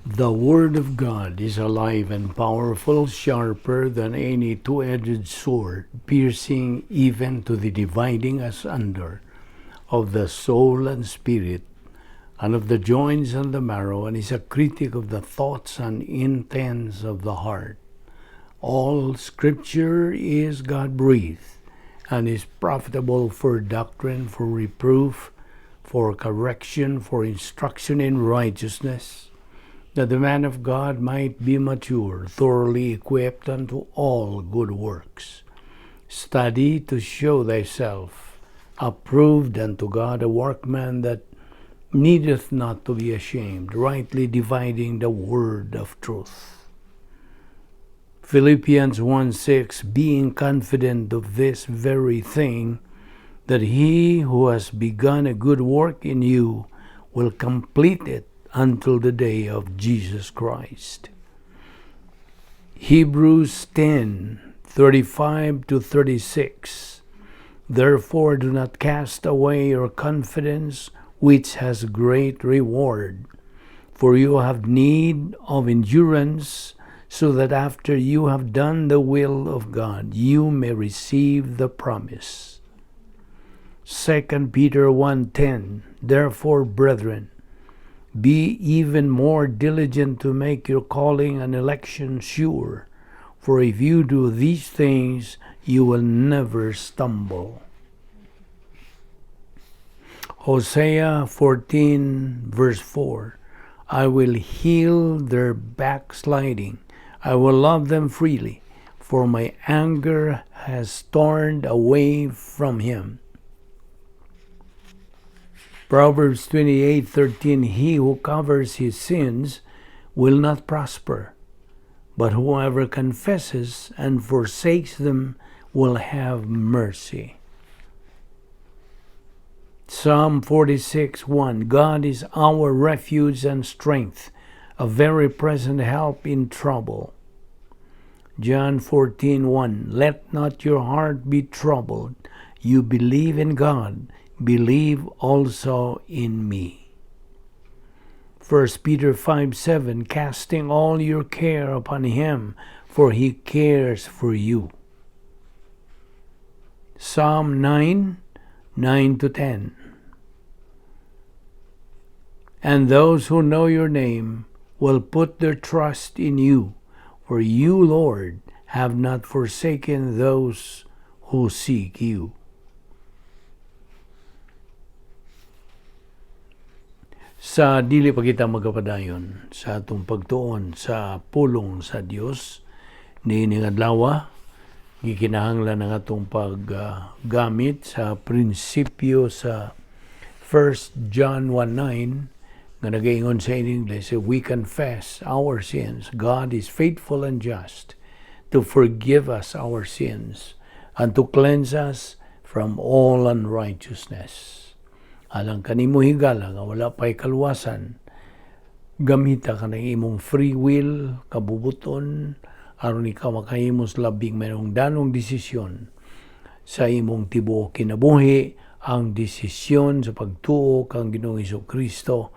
The Word of God is alive and powerful, sharper than any two-edged sword, piercing even to the dividing asunder of the soul and spirit, and of the joints and the marrow, and is a critic of the thoughts and intents of the heart. All Scripture is God-breathed, and is profitable for doctrine, for reproof, for correction, for instruction in righteousness, that the man of God might be mature, thoroughly equipped unto all good works. Study to show thyself approved unto God, a workman that needeth not to be ashamed, rightly dividing the word of truth. Philippians 1:6, being confident of this very thing, that he who has begun a good work in you will complete it until the day of Jesus Christ. Hebrews 10:35-36. Therefore do not cast away your confidence, which has great reward. For you have need of endurance, so that after you have done the will of God, you may receive the promise. 2 Peter 1:10. Therefore, brethren, be even more diligent to make your calling and election sure, for if you do these things, you will never stumble. Hosea 14:4. I will heal their backsliding. I will love them freely, for my anger has turned away from him. Proverbs 28:13, he who covers his sins will not prosper, but whoever confesses and forsakes them will have mercy. Psalm 46:1, God is our refuge and strength, a very present help in trouble. John 14:1, let not your heart be troubled. You believe in God, believe also in me. 1 Peter 5:7, casting all your care upon him, for he cares for you. Psalm 9:9-10. And those who know your name will put their trust in you, for you, Lord, have not forsaken those who seek you. Sa dili pa kita magkapadayon sa atong pagtuon sa pulong sa Dios niining adlaw, gikinahanglan ang atong paggamit sa prinsipyo sa 1 John 1:9 nga nagaingon sa English, if we confess our sins, God is faithful and just to forgive us our sins and to cleanse us from all unrighteousness. Alang kanimo higala nga wala pa'y kalwasan, gamita ka ng imong free will, kabubuton, aron ikaw makahimos labing mayroong danong desisyon sa imong tibuok kinabuhi, ang desisyon sa pagtuo kang Ginoong Hesukristo,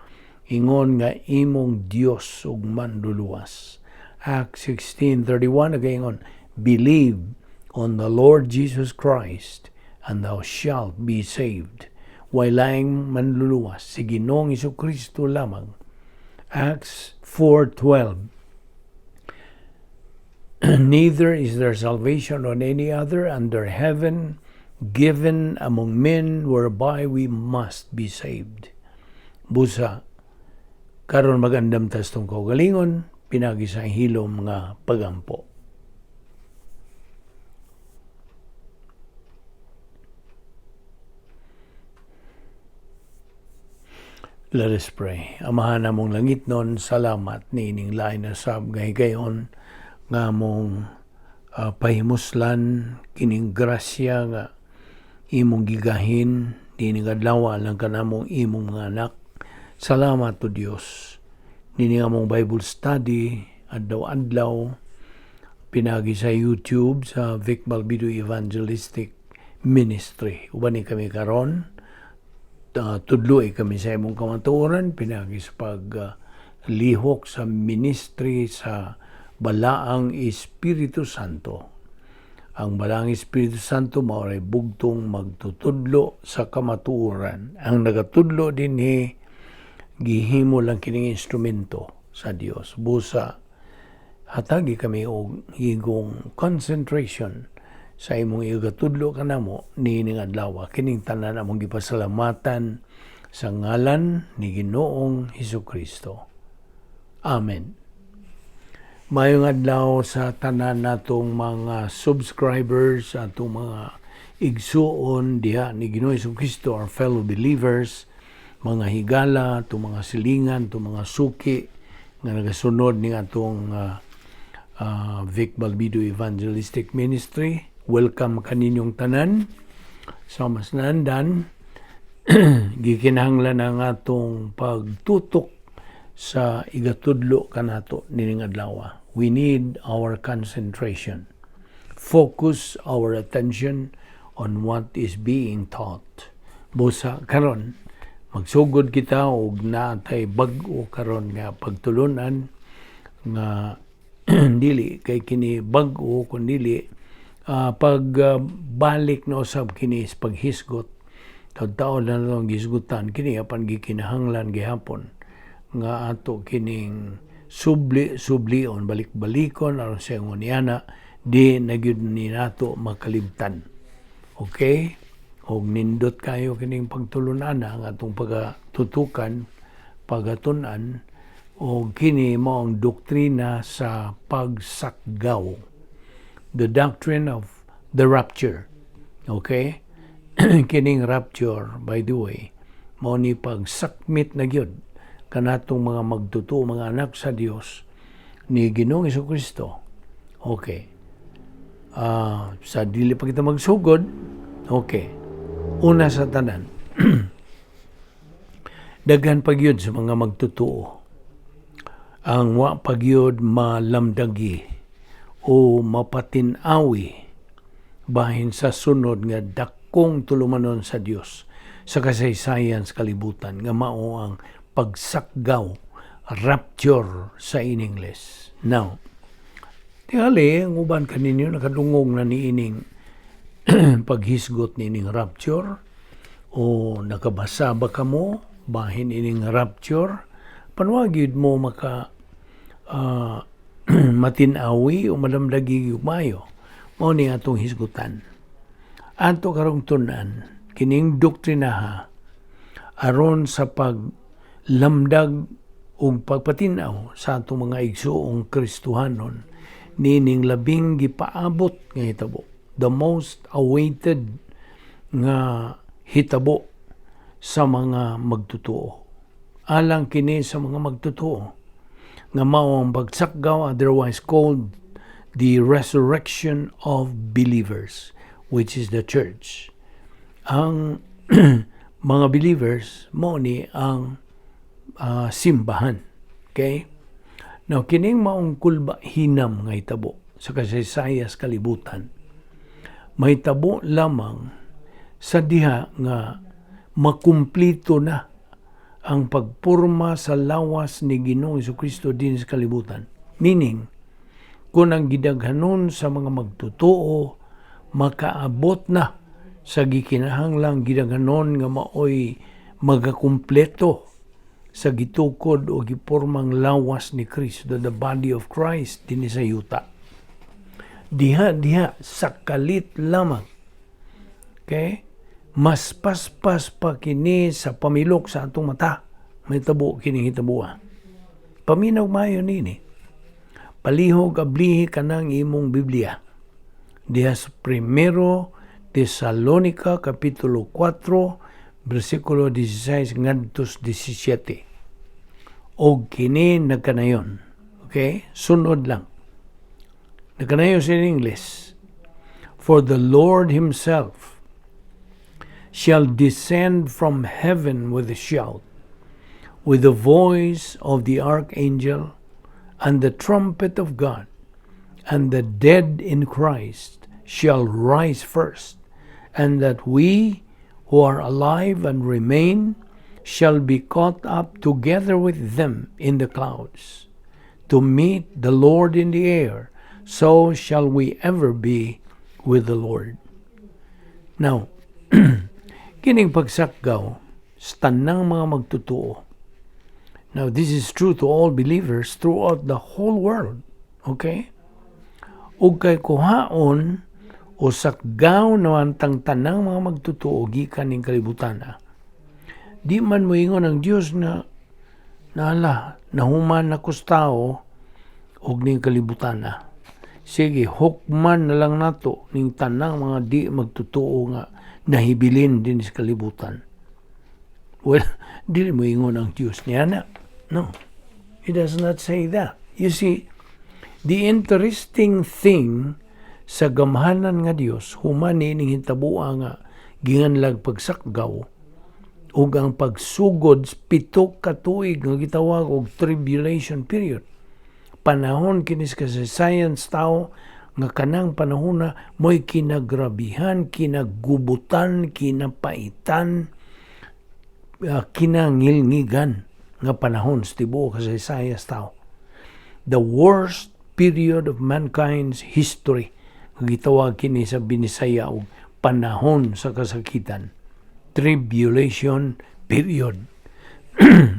ingon nga imong Dios ug manluluwas. Acts 16:31 nagaingon, believe on the Lord Jesus Christ and thou shalt be saved. Way laing manluluwas si Ginoong Hesukristo lamang. Acts 4:12. Neither is there salvation on any other under heaven given among men whereby we must be saved. Busa, karon magandam tas tong kaugalingon, pinagi sa hilom nga pagampo. Let us pray. Amahan namong langit nun, salamat niining lain na sab gahigayon nga mong pahimuslan kining grasya nga imong gigahin niining adlaw lang kanamong imong mga anak. Salamat to Dios. Niining among Bible study adlaw-adlaw pinagi sa YouTube sa Vic Balbido Evangelistic Ministry. Uban ni kami karon tudloy kami sa imong kamatuoran pinagi sa lihok sa ministry sa balaang Espiritu Santo. Ang balaang Espiritu Santo maoray bugtong magtutudlo sa kamatuoran. Ang nagatudlo din gihimo lang kining instrumento sa Dios. Busa hatagi kami og higong concentration sa imong igatudlo kanamo niining adlaw. Kining tanan among gipasalamatan sa ngalan ni Ginoong Hesukristo. Amen. Mayong adlaw sa tanan natong mga subscribers, atong mga igsuon diha ni Ginoong Hesukristo, our fellow believers, mga higala, itong mga silingan, itong mga suki nga nagasunod ni atong Vic Balbido Evangelistic Ministry. Welcome kaninyong tanan. Sa mas naandan, gikinahanglan ang atong pagtutok sa igatudlo kanato nining adlaw. We need our concentration. Focus our attention on what is being taught. Busa karon magsugod kita og naatay bag-o karon nga pagtulunan nga dili kay kini bag-o kun dili pagbalik na usab kini sa paghisgot. Taon-taon na lang gisgutan kini apan gikinahanglan gihapon nga ato kining sublion balik-balikon aron sa inguniana di nagyud ni nato makalibtan. Okay? Og nindot kayo kining pagtulunan ang atong pagatutukan, pagatun-an og kini mao ang doktrina sa pagsakgaw. The doctrine of the rapture. Okay? Kining rapture, by the way, mao ni pagsakmit na gyud kanatong mga magtutuo, mga anak sa Dios ni Ginoong Hesukristo. Okay. Sa dili pa kita magsugod, okay. Una sa tanan, daghan pagyud sa mga magtutuo ang wa pagyud malamdagi o mapatinawi bahin sa sunod nga dakong tulumanon sa Dios sa kasaysayan sa kalibutan nga mao ang pagsakgaw, rapture sa in English. Now, tingali, ang uban kaninyo nakadungog na niining paghisgot niining rapture o nakabasa ba kamo bahin ining rapture, panwagid mo maka matinawi o malamdagi umayo. Mao ni atong hisgutan. Ato karong tunan, kining doktrinaha aron sa lamdag o pagpatinaw sa atong mga igsuong Kristohanon nining labing gipaabot nga hitabo, the most awaited nga hitabo sa mga magtutuo. Alang kini sa mga magtutuo nga mao ang pagsakgaw, otherwise called the resurrection of believers, which is the church. Ang mga believers mao ni ang simbahan. Okay? Now, kining maong kulba hinam nga hitabo sa kasaysayas kalibutan, mahitabo lamang sa diha nga makumplito na ang pagpurma sa lawas ni Ginoong Hesukristo din sa kalibutan. Meaning, kung ang gidaghanon sa mga magtutuo, makaabot na sa gikinahanglang gidaghanon nga maoy magakumpleto sa gitukod o gipurmang lawas ni Kristo, the body of Christ dinhi sa yuta. Diha sakalit lamang. Okay? Mas paspas pa kini sa pamilok sa atong mata. May tabo kini hitabuha. Paminaw mayo nini. Palihog ablihi kanang imong Biblia. Diha sa 1 Tesalonica kapitulo 4 versikulo 16 ngadtos 17. Og kini nagkanayon. Okay? Sunod lang. Nagkanayon sa English. For the Lord Himself shall descend from heaven with a shout, with the voice of the archangel, and the trumpet of God, and the dead in Christ shall rise first, and that we who are alive and remain shall be caught up together with them in the clouds, to meet the Lord in the air. So shall we ever be with the Lord. Now, kining pagsakgaw sa tanang mga magtutuo. Now, this is true to all believers throughout the whole world. Okay? Ug kay kuhaon o sakgaw naman tang tanang mga magtutuo gikan ning kalibutan. Di man moingon ang Dios na nahuman na kustao og ning kalibutan. Sige, hukman na lang nato ning tanang mga di magtutuo nga nahibilin din sa kalibutan. Well, di mo ingon ang Diyos niya na. No, He does not say that. You see, the interesting thing sa gamhanan nga Diyos, humani ning hintabua nga ginganlag pagsakgaw, ug ang pagsugod 7 ka tuig nga gitawag og tribulation period. Panahon kinis kasaysayan sa tao nga kanang panahon na mo'y kinagrabihan, kinagubutan, kinapaitan, kinangilngigan nga panahon sa tibuok kasaysayan sa tao. The worst period of mankind's history nga gitawag kini sa binisaya og panahon sa kasakitan. Tribulation period.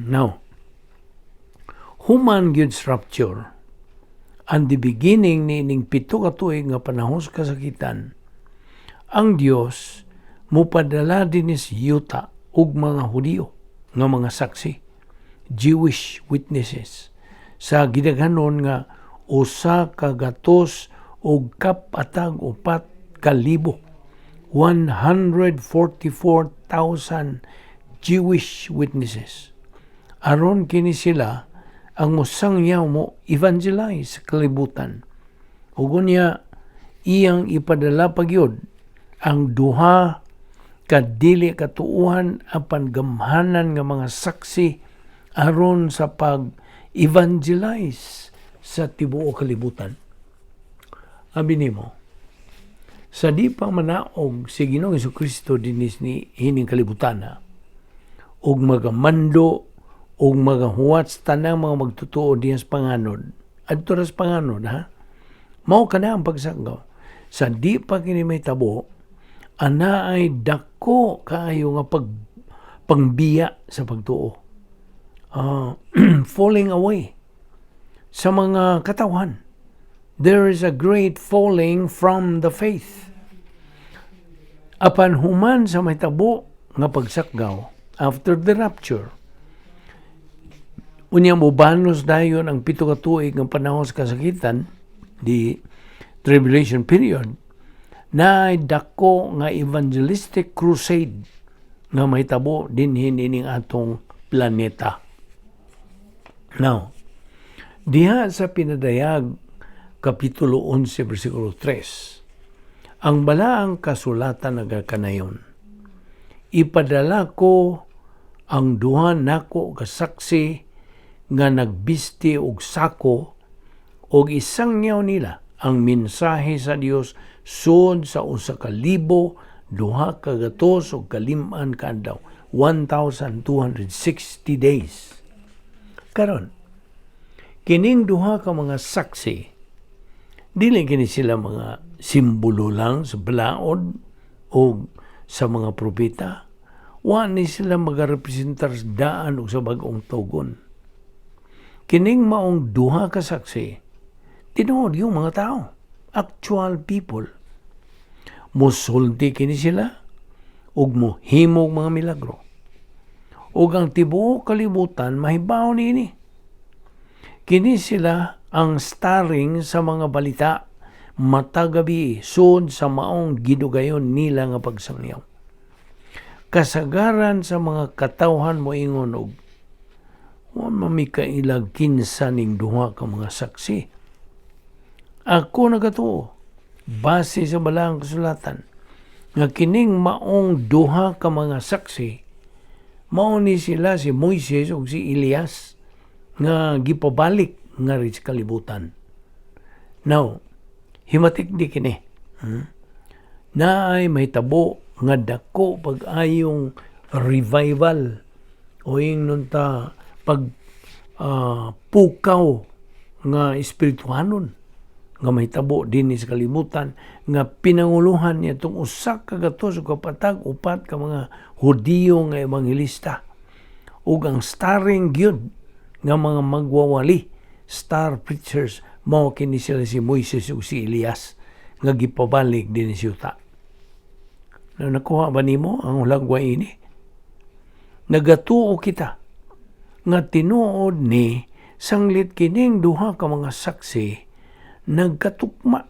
Now, human gyud rapture, and the beginning ni ining 7 ka tuig nga panahon sa kasakitan, ang Dios mupadala dinis yuta ug mga Hudiyo nga mga saksi, Jewish witnesses, sa gidaghanon nga 100 og 4,000 144,000 Jewish witnesses. Aron kini sila ang musangyaw mo evangelize sa kalibutan. Ug unya iyang ipadala pagyud ang duha ka dili katuuhan apan gamhanan nga mga saksi aron sa pag-evangelize sa tibuok kalibutan. Abi nimo, sa di pa manaog si Ginoong Jesucristo dinis ni hining kalibutan ug magamando ug magahuwat sa tanang mga magtutuo diyan sa panganod. Adto ra sa panganod mao kana ang pagsakgaw. Sa di pa kini may tabo, ana ay dako kaayo nga pangbiya sa pagtuo. Falling away sa mga katawhan. There is a great falling from the faith. Apan human sa may tabo nga pagsakgaw after the rapture, unya mubanos dayon ang 7 ka tuig ng panahon sa kasakitan, the tribulation period, na dako nga evangelistic crusade nga mahitabo dinhin ining atong planeta. Now, diha sa pinadayag Kapitulo 11, versikulo 3, ang balaang kasulatan nagakanayon, ipadala ko ang duha nako kasaksi nga nagbisti og sako og isangyaw nila ang mensahe sa Dios sud sa 1,200 og 5 kadlaw, 1,260 days. Karon, kining duha ka mga saksi, dili kini sila mga simbolo lang sa balaod o sa mga propeta. Wa ni sila magarepresentar sa daan o sa bag-ong tugon. Kining maong duha ka saksi, tinuod yung mga tao, actual people. Musulti kini sila ug mohimog mga milagro. Ug ang tibuok kalibutan mahibaw niini. Kini sila ang starring sa mga balita matagabi sud sa maong gidugayon nila nga pagsangyaw. Kasagaran sa mga katawhan mo ingon og wa mamikailag kinsa ning duha ka mga saksi. Ako nagatuo base sa balaang kasulatan nga kining maong duha ka mga saksi mao ni sila si Moises ug si Elias nga gipabalik nga rin sa kalibutan. Now, himatik di kini. Na ay may tabo nga dako pag-ayong revival o ingnon ta pag pukaw nga espirituhanon nga mahitabo dinhi sa kalibutan nga pinanguluhan niya itong usa ka gatos o kapatag upat ka mga Hudiyo nga ebangelista ug ang starring gyud nga mga magwawali star preachers mao kini sila si Moises ug si Elias nga gipabalik dinhi sa yuta. Nakuha ba nimo ang hulagwa ini? Nagatuo kita nga tinuod ni sanglit kining duha ka mga saksi nagkatukma.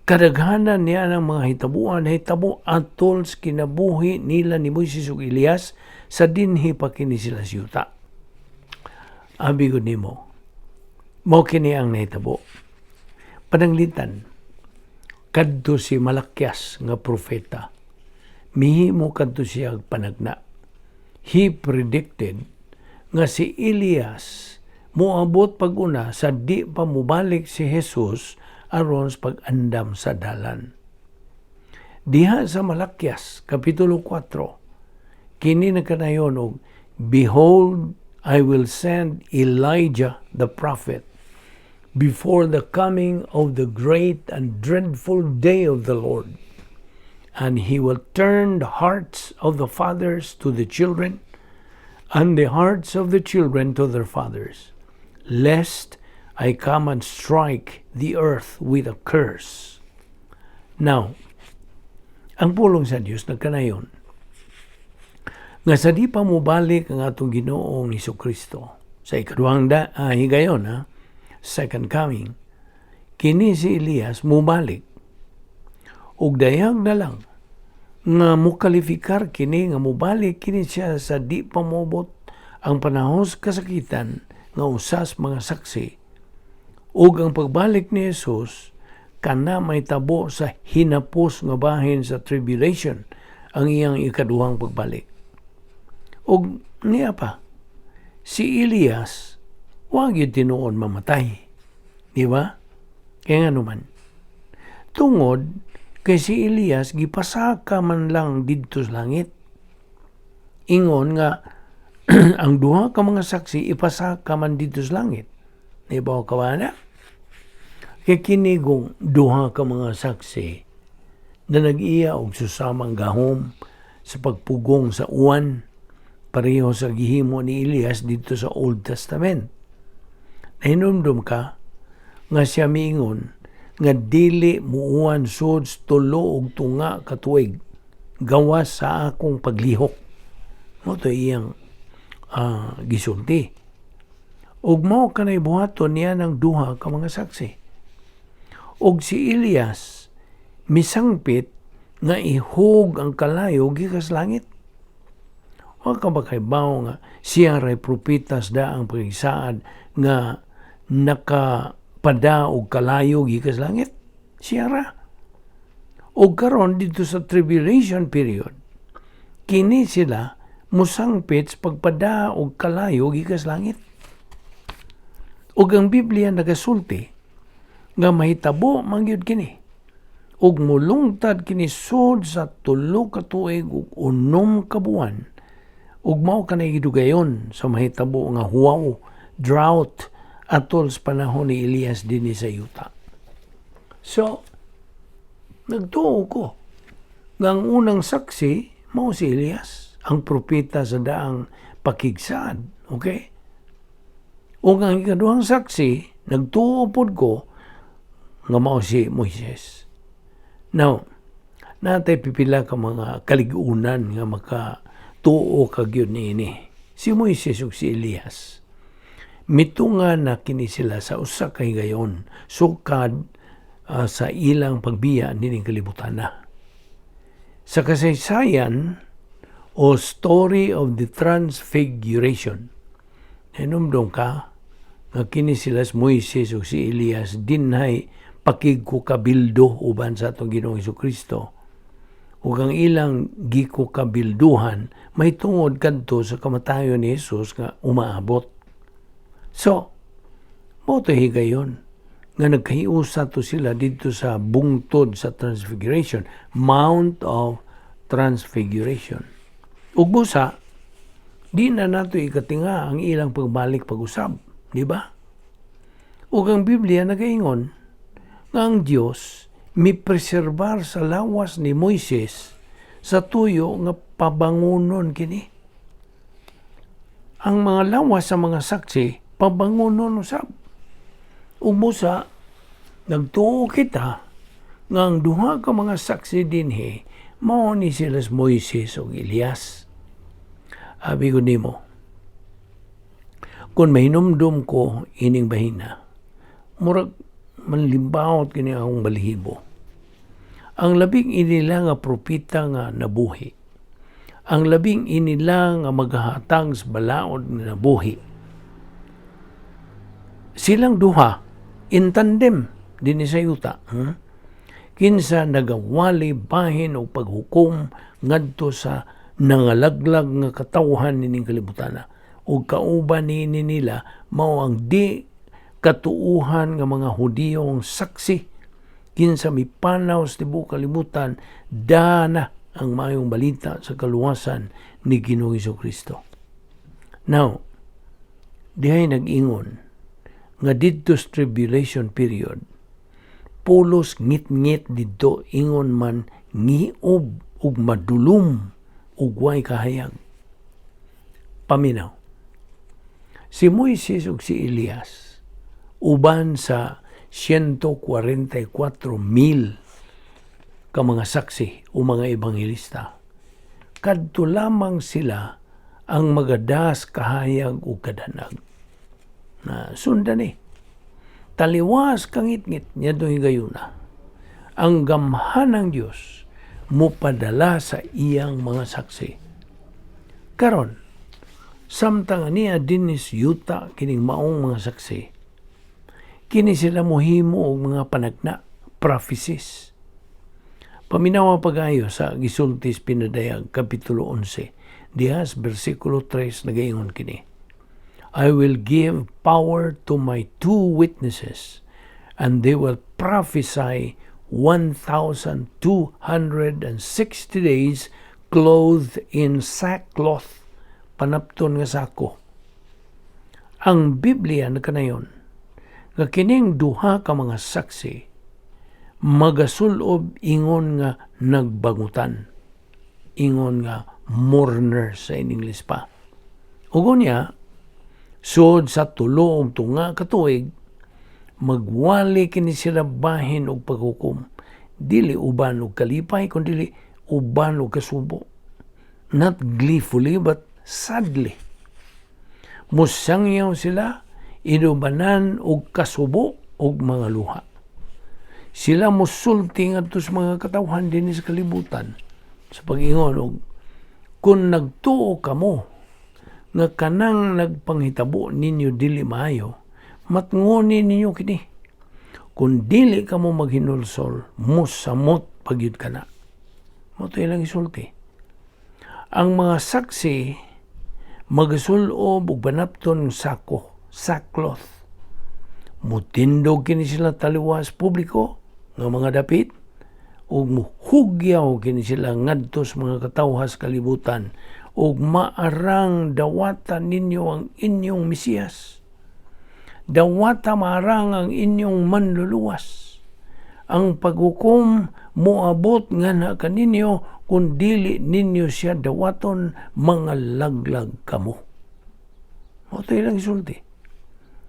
Kadaghanan niya ng mga hitabo atol sa kinabuhi nila ni Moises ug Elias sa dinhi pa kini sila sa yuta. Abi ko nimo, mao kini ang nahitabo. Pananglitan, kadto si Malakyas nga propeta, mihimo kadto siya panagna. He predicted nga si Elias moabot pag-una sa di pa mubalik si Jesus aron sa pag-andam sa dalan. Diha sa Malakyas, Kapitulo 4, kini nagkanayon og, Behold, I will send Elijah the prophet before the coming of the great and dreadful day of the Lord. And he will turn the hearts of the fathers to the children, and the hearts of the children to their fathers, lest I come and strike the earth with a curse. Now, ang pulong sa Diyos nagkanayon, nga sa di pa mubalik ang atong Ginoong Hesukristo sa ikaduhang higayon, second coming, kini si Elias mubalik ug dayag na lang nga mukalifikar kini nga mubalik kini siya sa di pa mobot ang panahos kasakitan nga usas mga saksi ug ang pagbalik ni Jesus kana may tabo sa hinapos nga bahin sa tribulation ang iyang ikaduhang pagbalik. Ug niya pa, si Elias wag yun tinuon mamatay. Di ba? Kaya nga naman, tungod kay si Elias gipasaka man lang didto sa langit. Ingon nga ang duha ka mga saksi ipasaka man didto sa langit. Di ba o kawana? Kay kinigong duha ka mga saksi na nag-iya og susamang gahom sa pagpugong sa uwan pareho sa gihimo ni Elias dito sa Old Testament. Nahinumdum ka nga siya miingon nga dili muuan sud tulo og tunga ka tuig gawas sa akong paglihok. Mo to iyang gisulti. Ug mao kanay buhaton niya ng duha ka mga saksi. Og si Elias misangpit nga ihog ang kalayo gikas langit. Wa ka ba kay bao nga siya ray propitas da ang pagisaad nga nakapada og kalayo gikas langit? Siya ra. Og karon dito sa tribulation period, kini sila musangpit sa pagpada og kalayo gikas langit. Og ang Biblia nagasulti nga mahitabo mangyud kini ug mulungtad kini sud sa tulo ka tuig ug 6 ka buwan ug mao kanay gidugayon sa mahitabo nga huwaw, drought atol sa panahon ni Elias dinhi sa yuta. So nagtuo ko nga ang unang saksi mao si Elias, ang propeta sa daang pakigsaad, okay? Ug ang ikaduhang saksi nagtuo pod ko nga mao si Moises. Now, natay pipila ka mga kaligunan nga makatuo kag yun niini. Si Moises ug si Elias. Mitunga na kini sila sa usa ka higayon sukad sa ilang pagbiya nining kalibutan na. Sa kasaysayan o story of the Transfiguration, hinumdum ka nga kini sila si Moises ug si Elias dinhay pakigkukabildo uban sa atong Ginoong Hesukristo. Ug ang ilang gikukabilduhan may tungod kadto sa kamatayon ni Jesus nga umaabot. So, mo to higayon nga nagkahiusa to sila dito sa bungtod sa Transfiguration, Mount of Transfiguration. Ug busa, di na nato ikatinga ang ilang pagbalik pag-usab, di ba? Ug ang Biblia nagaingon nga ang Dios mipreserbar sa lawas ni Moises sa tuyo nga pabangunon kini. Ang mga lawas sa mga saksi pabangunon usab. Ug busa, nagtuo kita nga ang duha ka mga saksi dinhi mao ni silas Moises ug Elias. Abi ko nimo, kung mahinumdum ko ining bahina, murag manlimbawot kini akong balahibo. Ang labing inila nga propita nga nabuhi, ang labing inila nga maghahatag sa balaod nga nabuhi, silang duha in tandem dinhi sa yuta, kinsa nagawali bahin o paghukom ngadto sa nangalaglag nga katawhan nining kalibutan, ug kauban ni nila mao ang di katuuhan nga mga Hudiyong saksi kinsa mipanaw sa tibuok kalibutan dana ang maayong balita sa kaluwasan ni Ginoong Hesukristo. Now, dihay nag-ingon nga didto sa tribulation period, pulos ngit-ngit didto ingon man ngiob ug madulom ug way kahayag. Paminaw, si Moises ug si Elias uban sa 144,000 ka mga saksi o mga ebanghelista, kadto lamang sila ang magadas kahayag ug kadanag. Na sundan taliwas kangit-ngit niya do'y gayuna. Ang gamhanang Diyos mupadala sa iyang mga saksi. Karon, samtang niya dinis yuta kining maong mga saksi, kini sila mohimo og mga panagna, prophecies. Paminawa pagayo sa gisultis pinadayag kapitulo 11, dihas bersikulo 3 nagaingon kini. I will give power to my 2 witnesses, and they will prophesy 1,260 days clothed in sackcloth, panapton nga sako. Ang Biblia na kanayon, nga kining duha ka mga saksi, magasulob ingon nga nagbangutan, ingon nga mourner sa English pa. Ugon niya, sud sa tulo og tunga ka tuig, magwali kini sila bahin og paghukom, dili uban og kalipay kundi uban og kasubo, not gleefully but sadly. Musangyaw sila inubanan og kasubo og mga luha. Sila musulti ngadto sa mga katawhan dinhi sa kalibutan sa pag-ingon og kung nagtuo kamo nga kanang nagpanghitabo ninyo dili maayo, matngoni ninyo kini. Kung dili ka mo maghinulsol, musamot pagyud ka na. Moto ilang isulti. Ang mga saksi magasulob og banapton sako, sackcloth. Mutindog kini sila taliwas publiko nga mga dapit ug muhugyaw kini sila ngadto sa mga katawhas kalibutan ug maarang dawatan ninyo ang inyong Mesiyas. Dawata maarang ang inyong manluluwas. Ang paghukom moabot nga na kaninyo kung dili ninyo siya dawaton mga laglag kamo. Moto ilang isulti.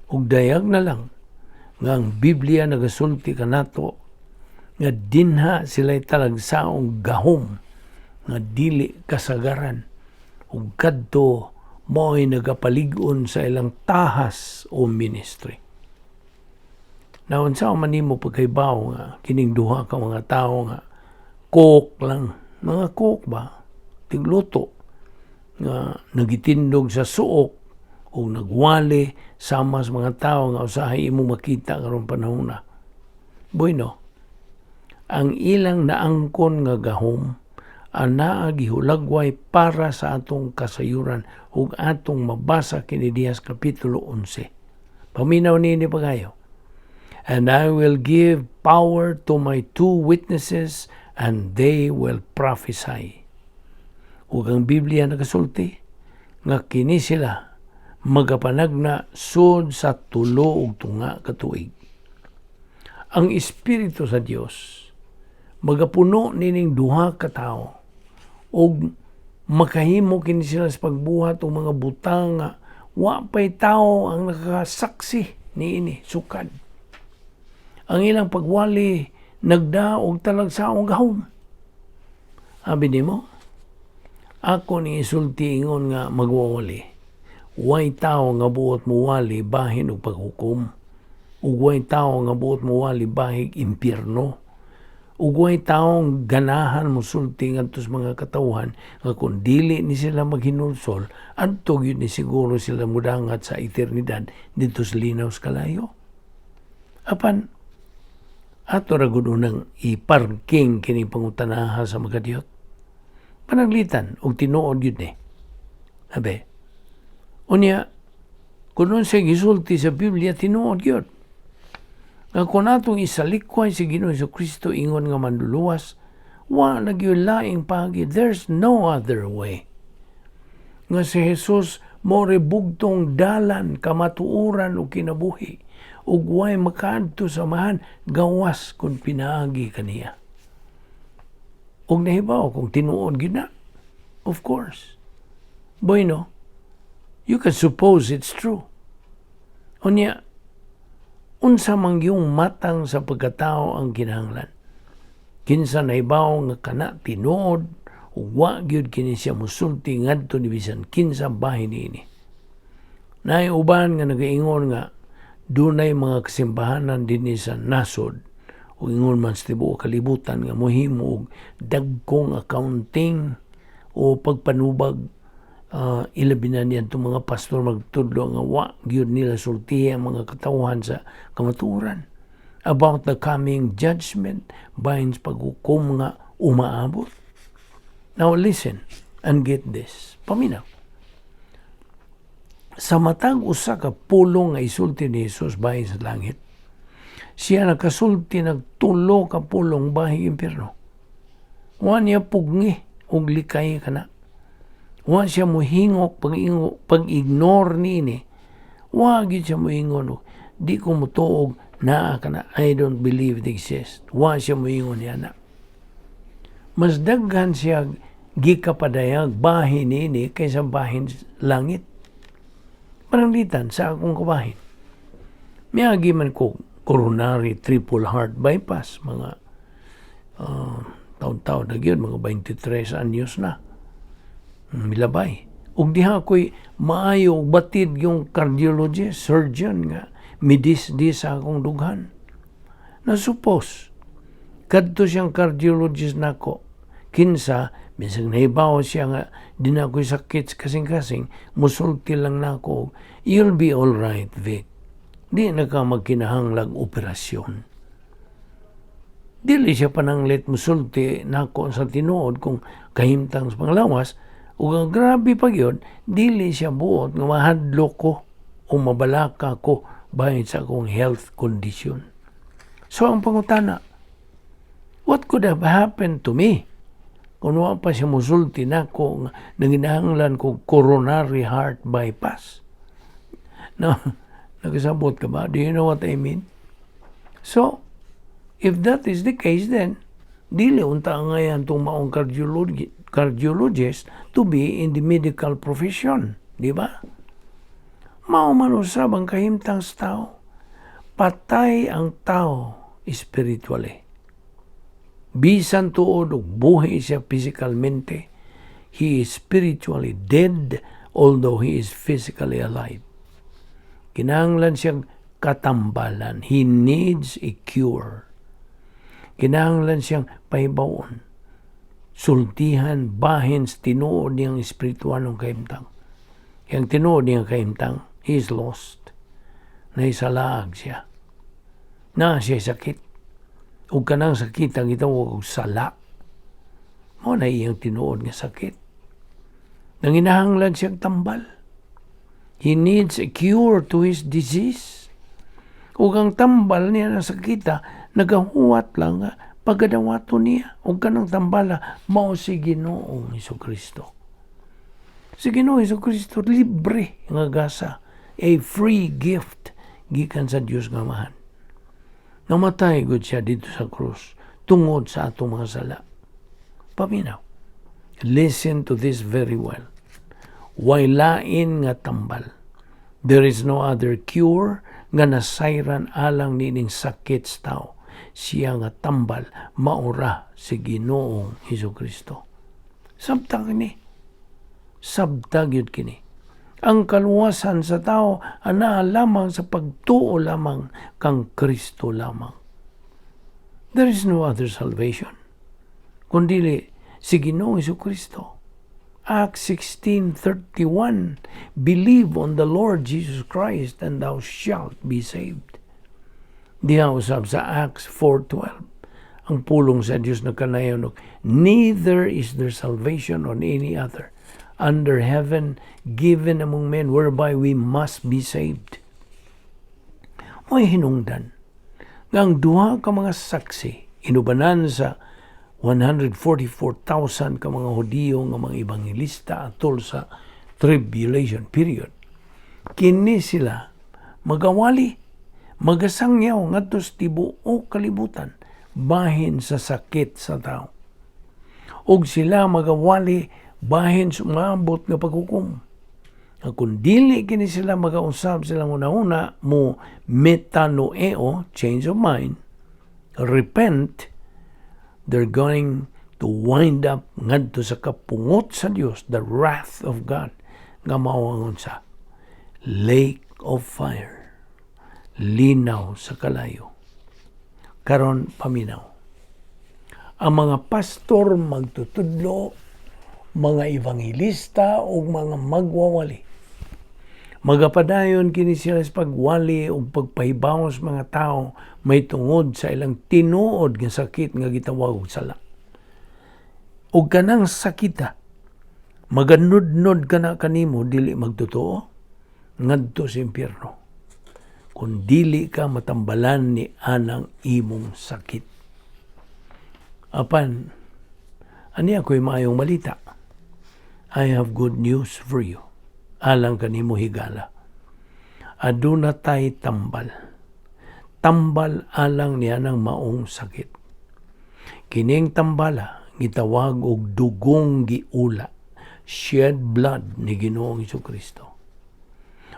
Ug dayag na lang nga ang Biblia nagasulti kanato nga dinha sila'y talagsaong gahom nga dili kasagaran ug kadto mo'y nagapalig-on sa ilang tahas o ministry. Naon sa man nimo pagkaibaw nga kining duha ka mga tawo nga cook lang, mga cook ba, tigluto nga nagitindog sa suok o nagwali sama sa mga tao nga usahay imo makita karon panahon na. Bueno, ang ilang naangkon nga gahom ana gihulagway para sa atong kasayuran ug atong mabasa kini dihas kapitulo 11. Paminaw nini pagayo. And I will give power to my 2 witnesses, and they will prophesy. ug ang Biblia nagasulti nga kini sila magapanag na sud sa 3 ug tunga ka tuig. Ang Espiritu sa Dios magapuno nining duha ka tawo ug makahimo kini sila sa pagbuhat og mga butang nga wa pay tawo ang nakasaksi niini sukad. Ang ilang pagwali nagdaog talagsaong gahom. Abi nimo, ako ni isulti ingon nga magwawali. Way tao nga buot muwali bahin og paghukom. Ug way tao nga buot muwali bahig impierno. Ug way taong ganahan musulti ngadto sa mga katawhan nga kung dili ni sila maghinulsol, adto gyud ni siguro sila mudangat sa eternidad dito sa linaw sa kalayo. Apan ato ra gud unang iparking kini pangutanaha sa mga Dios. Panaglitan og tinuod gyud ni. Abe. Unya kuno sa gisulti sa Biblia tinuod gyud. Nga kung atong isalikway si Ginoong Jesucristo ingon nga manduluwas, wa na gyud laing pagi. There's no other way. Nga si Jesus mo rebugtong dalan kamatuoran o kinabuhi ug way makaadto sa mahan gawas kung pinaagi kaniya. Ug nahibaw kung tinuod gyud na. Of course. Bueno, you can suppose it's true. Unya, unsa man yung matang sa pagkatao ang kinahanglan. Kinsa nahibaw nga kana tinuod ug wa gyud kini siya musulti ngadto ni bisan kinsa bahin niini. Naay uban nga nagaingon nga dunay mga kasimbahanan dinhi sa nasod o ingon man sa tibuok kalibutan nga mohimo og dagkong accounting o pagpanubag ilabi na niyan itong mga pastor magtudlo nga wa gyud nila sulti ang mga katawhan sa kamatuoran about the coming judgment bahin sa paghukom nga umaabot. Now listen and get this. Paminaw. Sa matag usa ka pulong nga isulti ni Jesus bahin sa langit, siya nakasulti nagtulo ka pulong bahin impierno. Wa niya pugni ug likay kana. Wa siya mohingok pag-ignore niini. Wa gid siya moingon di ko motuog naa kana I don't believe it exists. Wa siya moingon niya na. Mas daghan siya gikapadayag bahin niini kaysa bahin langit. Pananglitan sa akong kabahin. Miyagi man ko coronary triple heart bypass mga taon-taon na yun, mga 23 anyos na. Milabay. Ug diha ko'y maayo batid yung cardiologist, surgeon nga, midis-dis sa akong dughan. Nasupos, kadto siyang cardiologist nako, kinsa, bisag nahibaw siya nga, di na ako'y sakit kasing-kasing, musulti lang nako, you'll be all right, Vic. Di na ka magkinahanglag operasyon. Dili siya pananglit musulti nako sa tinuod kung kahimtang sa panglawas, ug ang grabe pa gyud dili siya buot nga mahadlok ko o mabalaka ko bahin sa akong health condition. So ang pangutana, what could have happened to me kung wa pa siya musulti nako nga nanginahanglan ko coronary heart bypass? No, nagasabot ka ba? Do you know what I mean? So, if that is the case, then dili unta nga yan itong maong cardiologist to be in the medical profession. Di ba? Maumanusab ang kahimtang sa tao. Patay ang tao spiritually. Bisan tuod o buhay siya physicalmente, he is spiritually dead although he is physically alive. Kinahanglan siyang katambalan. He needs a cure. Kinahanglan siyang pahibawon. Sultihan, bahin, tinuod niyang espiritual ng kahimtang. Yang tinuod niyang kahimtang, he is lost. Naisalaag siya. Na siya sakit. Ug kanang sakit ang itawag og sala. Mo na iyang tinuod nga sakit. Nanginahanglan siyang tambal. He needs a cure to his disease. Ug ang tambal niya na sakita, nagahuwat lang nga pagadawato niya. Ug kanang tambala, mao si Ginoong Jesucristo. Si Ginoo Jesucristo libre nga gasa, a free gift gikan sa Dios nga Amahan. Namatay gud siya dito sa krus tungod sa atong mga sala. Paminaw. Listen to this very well. Way lain nga tambal. There is no other cure nga nasayran alang nining sakit sa tao. Siya nga tambal maura si Ginoong Jesucristo. Sabtag ni. Sabtag yun kini. Ang kaluwasan sa tao ana lamang sa pagtuo lamang kang Kristo lamang. There is no other salvation kundi si Ginoong Jesucristo. Acts 16:31, believe on the Lord Jesus Christ and thou shalt be saved. Diha usab sa Acts 4:12, ang pulong sa Dios nagkanayon, neither is there salvation on any other under heaven given among men whereby we must be saved. Mo'y hinungdan nga ang duha ka mga saksi inubanan sa 144,000 ka mga Hudiyo nga mga ebanghelista atol sa tribulation period. Kini sila magawali, magasangyaw ngadto sa tibuok kalibutan bahin sa sakit sa tao. Og sila magawali bahin sa umabot nga paghukom. Kung dili kini sila magausab silang una-una mo metanoeo, change of mind, repent, they're going to wind up ngadto sa kapungot sa Dios, the wrath of God, nga mawangon sa lake of fire, linaw sa kalayo. Karon paminaw. Ang mga pastor magtutudlo, mga evangelista o mga magwawali, magapadayon kini sila sa pagwali o pagpahibaw sa mga tao may tungod sa ilang tinuod nga sakit nga gitawag og sala. O kanang sakita, maganudnod ka na kanimo dili magtotoo, ngadto sa impyerno. Kung dili ka matambalan ni anang imong sakit. Apan, ani ako'y maayong malita. I have good news for you. Alang kanimo higala. Aduna tay tambal. Tambal alang niya ng maong sakit. Kining tambala, gitawag og dugong giula, shed blood ni Ginoong Jesucristo.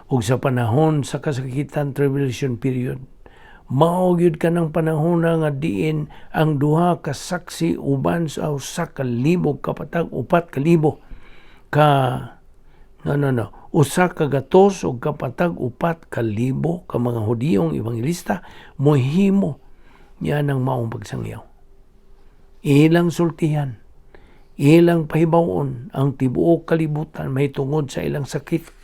Ug sa panahon sa kasakitan tribulation period, mao gyud kanang panahon nga diin ang duha ka saksi uban sa usa ka libo kapatag 4,000 ka usa ka gatos o kapatag 4,000 ka mga Hudiyong evangelista mohimo niya ng maong pagsangyaw. Ilang sultihan, ilang pahibawon ang tibuok kalibutan may tungod sa ilang sakit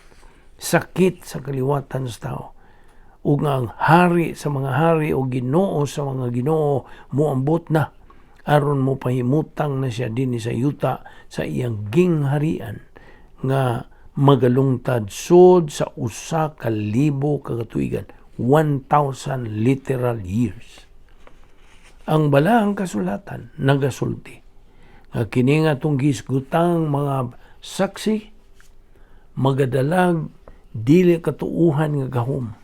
sa kaliwatan sa tao. Ug ang hari sa mga hari o Ginoo sa mga Ginoo moambot na aron mo pahimutang na siya dinhi sa yuta sa iyang gingharian nga magalungtad sud sa 1,000 ka katuigan, 1,000 literal years. Ang balaang kasulatan nagasulti nga kini nga tong gisgutang mga saksi magadalag dili katuuhan nga gahom.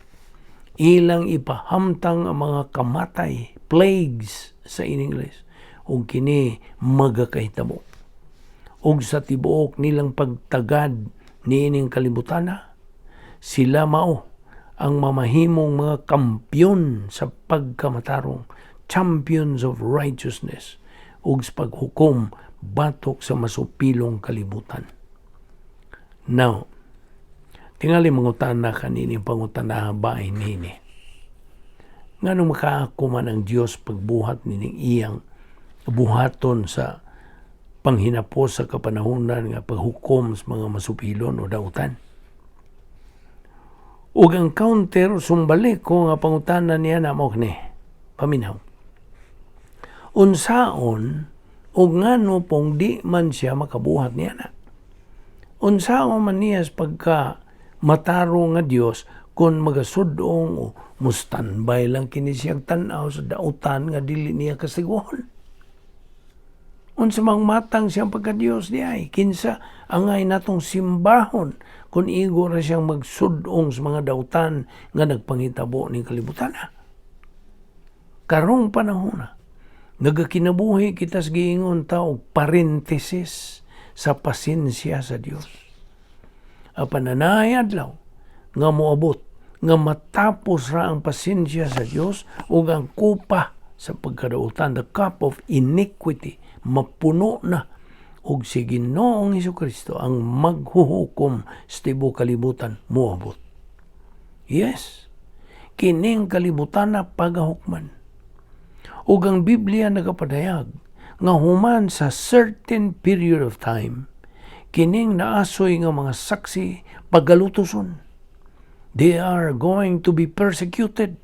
Ilang ipahamtang ang mga kamatay, plagues sa English, ug kini magakahitabo. Ug sa tibuok nilang pagtagad niining kalibutana, sila mao ang mamahimong mga kampyon sa pagkamatarong, champions of righteousness, ug sa paghukom batok sa masupilong kalibutan. Now, tingali mangutana kanini pangutana bahin nini. Nganong makaako man ang Dios pagbuhat nining iyang buhaton sa panghinapos sa kapanahunan nga paghukom sa mga masupilon o dautan. Ug ang counter sumbalik ko nga pangutana niya na mo ni paminaw. Unsaon ug ngano pong di man siya makabuhat niya na? Unsaon man niya sa pagka matarong nga Dios kung magasudong o mustanbay lang kini siyang tan-aw sa dautan nga dili niya kasiguhon. unsa mang matang siyang pagka-Dios di ay kinsa angay natong simbahon kung igo ra siyang magsudong sa mga dautan nga nagpangitabo ning kalibutan. Karong panahon na nagakinabuhi kita sa giingon ta og parenthesis sa pasensya sa Dios. Apan nanay adlaw nga moabot nga matapos ra ang pasensya sa Dios ug ang kupa sa pagkadautan, the cup of iniquity, mapuno na ug si Ginoong Hesukristo ang maghuhukom sa tibuok kalibutan moabot. Yes, kining kalibutan na pagahukman. Ug ang Biblia nagapadayag nga human sa certain period of time, kining naasoy nga mga saksi pagalutoson. They are going to be persecuted.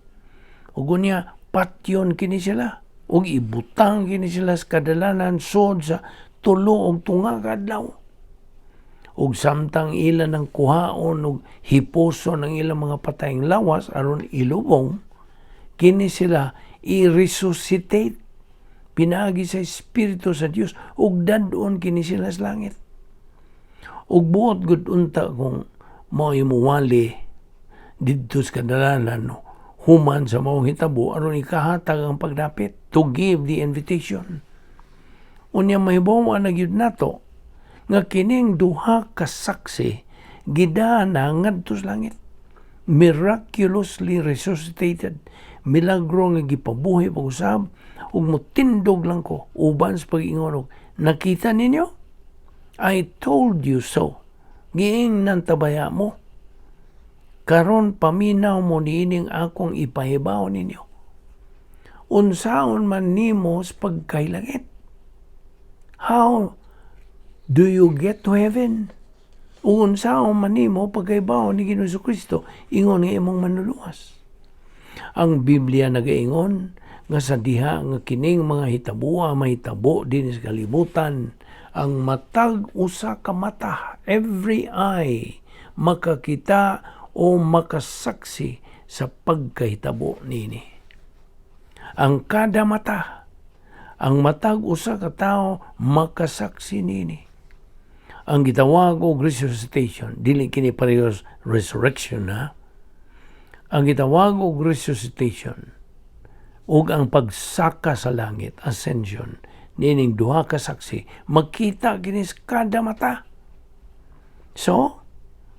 Ug unya patyon kini sila. Ug ibutang kini sila sa kadalanan sod sa tulo og tunga ka adlaw. Ug samtang ila ng kuhaon ug hiposon ang ilang mga patayng lawas aron ilubong, kini sila i-resuscitate pinagi sa Espiritu sa Dios ug dadon kini sila sa langit. Ug buot gud unta kung mao imuwali didto sa kadalanan human sa maong hitabo aron ikahatag ang pagdapit to give the invitation. Unya mahibaw na gyud nato nga kining duha ka saksi gidana ngadto sa langit, miraculously resuscitated, milagro nga gipabuhi pag-usab ug motindog lang ko uban sa pag-ingon og nakita ninyo, I told you so. Giingnan tabaya mo. Karon paminaw mo niining akong ipahibaw ninyo. Unsaon man nimo sa pagkailangit? How do you get to heaven? Unsaon man nimo pagkaibaw ni Ginoong Jesucristo ingon nga imong manluluwas. Ang Biblia nagaingon nga sa diha nga kining mga hitaboa mahitabo din sa kalibutan, ang matag usa ka mata, every eye, makakita o makasaksi sa pagkahitabo nini. Ang kada mata, ang matag usa ka tawo makasaksi nini. Ang gitawag og resuscitation, dili kini parehas resurrection na. Ang gitawag og resuscitation ug ang pagsaka sa langit, ascension, nining duha ka saksi, magkita kini sa kada mata. So,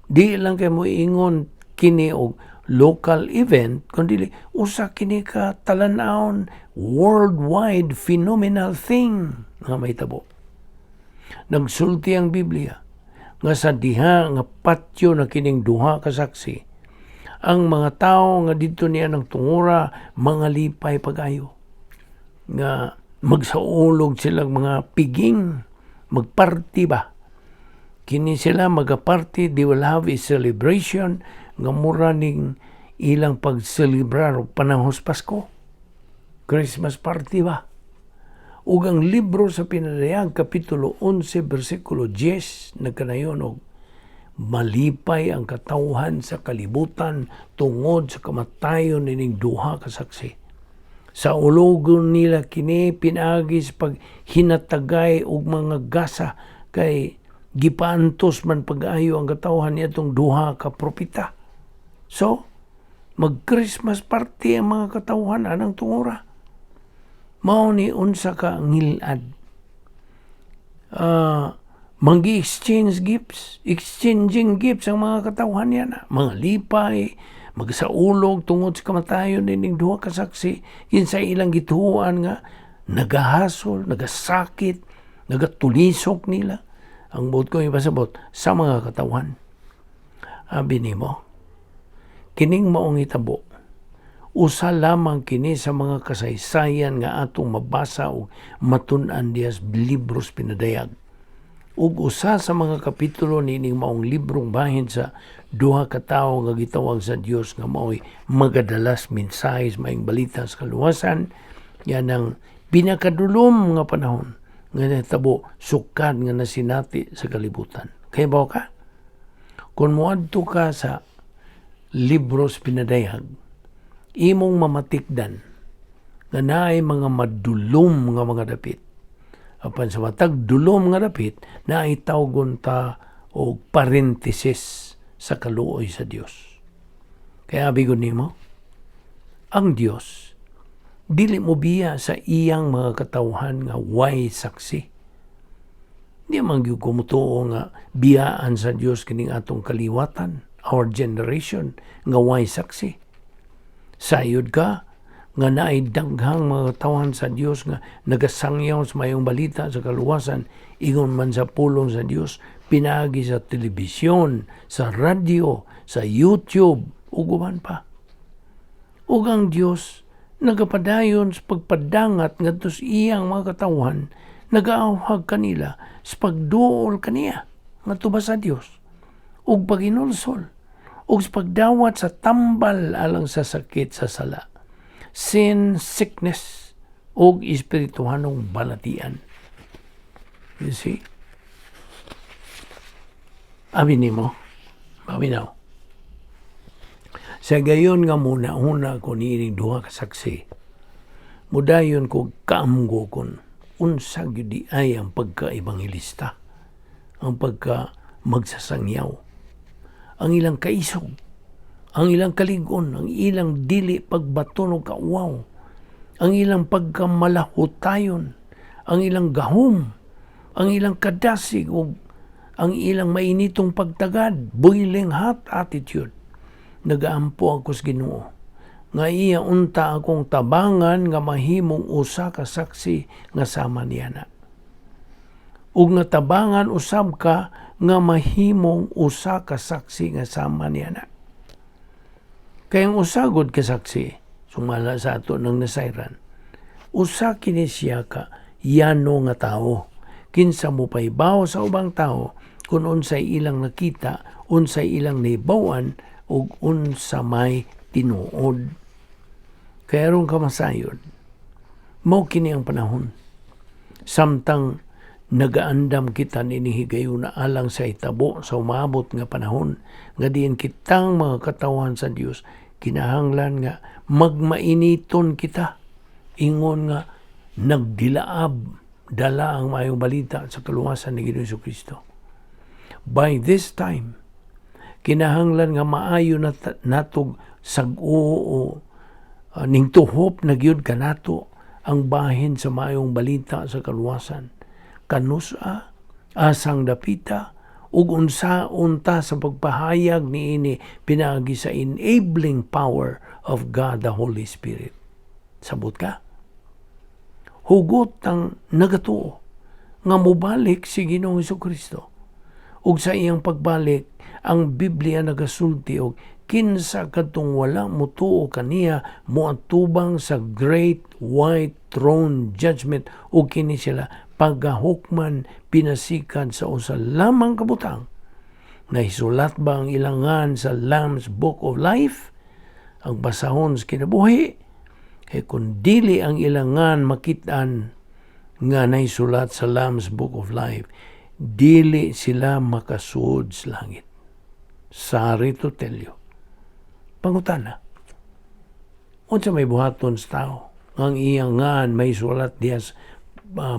di lang kay mo ingon kini og local event, kundi usa kini ka talan-awon worldwide phenomenal thing nga mahitabo. Nagsulti ang Biblia nga sa diha nga patyo na kining duha ka saksi, ang mga tao nga dito niya ng tungura mga lipay pag-ayo nga magsaulog silang mga piging, magparty ba. Kini sila magaparty, they will have a celebration nga mura ning ilang pagselebrar og panahos Pasko. Christmas party ba? Ug ang libro sa Pinadayag, Kapitulo 11, versikulo 10, nagkanayon og malipay ang katawhan sa kalibutan tungod sa kamatayon nining duha ka saksi. Sa ulogon nila kini pinagi sa paghinatagay og mga gasa kay gipantos man pag-ayo ang katawhan niadtong duha ka propeta. So, mag-Christmas party ang mga katawhan anang tungura. Mao ni unsa ka ngilad. Magi-exchange gifts, exchanging gifts ang mga katawhan niya na. Mga lipay, magsaulog tungod sa kamatayon nining duha ka saksi, kinsa ilang gituhuan nga nagahasol, nagasakit, nagatulisok nila. Ang buot ko ipasabot sa mga katawan. Abi nimo, kining maong hitabo, usa lamang kini sa mga kasaysayan nga atong mabasa o matun-an dias libros Pinadayag. Ug usa sa mga kapitulo nining maong librong bahin sa duha ka tawo nga gitawag sa Dios nga mao'y magadalas mensahe maayong balita sa kaluwasan, yan ang pinakadulom nga panahon nga natabo sukad nga nasinati sa kalibutan. Kaya ba ka? Kung muadto ka sa libros Pinadayag, imong mamatikdan nga naay mga madulom nga mga dapit. Apan sa matag dulom nga dapit na itawgon ta og parenthesis sa kaluoy sa Dios. Kaya bigon nimo, ang Dios dili mo biya sa iyang mga katawhan nga way saksi. Di man gyud ko mutuo nga biyaan sa Dios kining atong kaliwatan, our generation nga way saksi. Sayod ka nga naay daghang mga tawhan sa Dios nga nagasangyaw sa mayong balita sa kaluwasan, ingon man sa pulong sa Dios, pinaagi sa telebisyon, sa radyo, sa YouTube, ug uban pa. Ug ang Dios nagapadayon sa pagpadangat ngadto sa iyang mga katawhan, nagaawhag kanila sa pagduol kaniya ngadto ba sa Dios, ug paginulsol, ug sa pagdawat sa tambal alang sa sakit sa sala, sin, sickness, ug espirituhanong balatian. You see? Abi nimo, mabinaw. Sa gayon nga muna ko niining duha ka saksi, mudayon ko kaamgo kon unsa gyud di ay ang pagka-ebanghelista, ang pagka magsasangyaw, ang ilang kaisog, ang ilang kaligon, ang ilang dili pagbaton o kauwaw, ang ilang pagkamalahutayon, ang ilang gahom, ang ilang kadasig o ang ilang mainitong pagtagad, boiling hot attitude. Nagaampo ako sa Ginoo nga iya unta akong tabangan nga mahimong usa ka saksi nga sama niya na. Ug nga tabangan usab ka nga mahimong usa ka saksi nga sama niya na. Kaya ang usagod ka saksi, sumala sa ato ng nasayran, usa kini siya ka yano nga tao. Kinsa mo paibaw sa ubang tao kung unsay ilang nakita, unsay ilang naibawan, ug unsa may tinuod. Kaya ron ka masayod, mao kini ang panahon. Samtang nagaandam kita ninihigayon na alang sa itabo sa umabot nga panahon, nga diin kitang mga katawhan sa Dios, kinahanglan nga magmainiton kita. Ingon nga nagdilaab, dala ang mayong balita sa kaluwasan ni Ginoong Jesucristo. By this time, kinahanglan nga maayo natog sag-oo ning tuhop na gyud kanato ang bahin sa mayong balita sa kaluwasan. Kanusa, asang dapita, ug unsa-unta sa pagpahayag niini pinaagi sa enabling power of God the Holy Spirit. Sabot ka? Hugot ang nagatuo nga mobalik si Ginoong Jesucristo. Ug sa iyang pagbalik, ang Biblia nagasulti og kinsa kadtong wala motuo kaniya moatubang sa great white throne judgment, ug kini sila pagahukman pinasikan sa usa lamang kabutang. Naisulat ba ang ilangan sa Lamb's Book of Life? Ang basahon sa kinabuhi? Kaya kung dili ang ilangan makitaan nga naisulat sa Lamb's Book of Life, dili sila makasuod sa langit. Sorry to tell you. Pangutana, unsa may buhaton sa tao ang iyangan may sulat diya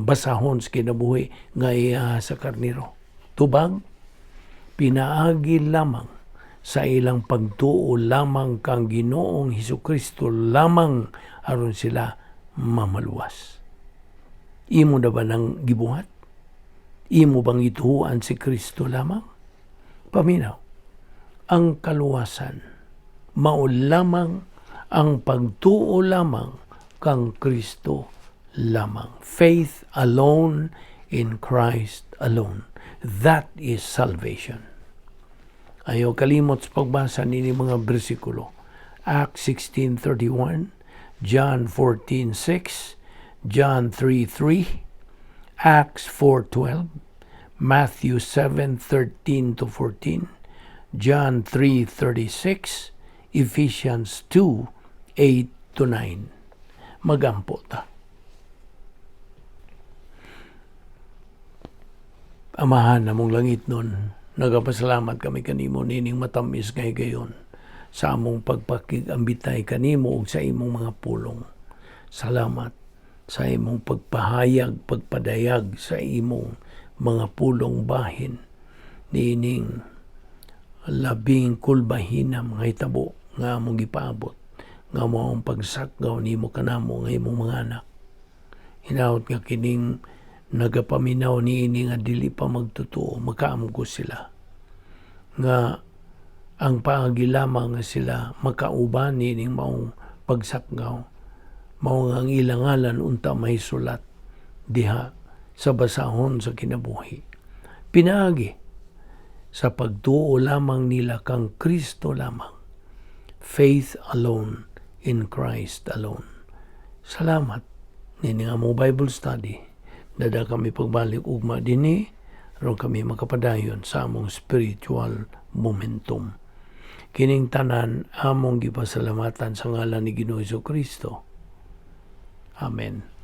basahon sa kinabuhi nga iya sa karniro? Tubag, pinaagi lamang sa ilang pagtuo lamang kang Ginoong Hesukristo lamang aron sila mamaluwas. Imo na ba nang gibuhat? Imo bang ituhuan si Kristo lamang? Paminaw, ang kaluwasan, mao lamang ang pagtuo lamang kang Kristo lamang. Faith alone in Christ alone. That is salvation. Ayaw kalimot sa pagbasa nini mga bersikulo. Acts 16:31, John 14:6, John 3:3, Acts 4:12, Matthew 7:13-14, John 3:36, Ephesians 2:8-9. Magampo ta. Amahan na mong langit nun, nagapasalamat kami kanimo nining matamis ngay gayon sa among pagpakigambitay kanimo ug sa imong mga pulong. Salamat sa imong pagpahayag, pagpadayag sa imong mga pulong bahin, niining labing kulbahinam nga hitabo nga among gipaabot, nga maong pagsakgaw nimo kanamo nga imong mga anak. Hinaut nga kining nagapaminaw niini nga dili pa magtotoo, makaamgo sila. Nga ang paagi lamang nga sila makauban niining maong pagsakgaw, mao nga ang ilang ngalan unta may sulat diha sa basahon sa kinabuhi. Pinaagi sa pagtuo lamang nila kang Kristo lamang. Faith alone in Christ alone. Salamat. Nini nga mo Bible study. Dada kami pagbalik ugma dinhi, ron kami makapadayon sa among spiritual momentum. Kining tanan among gipasalamatan sa ngalan ni Ginoong Kristo. Amen.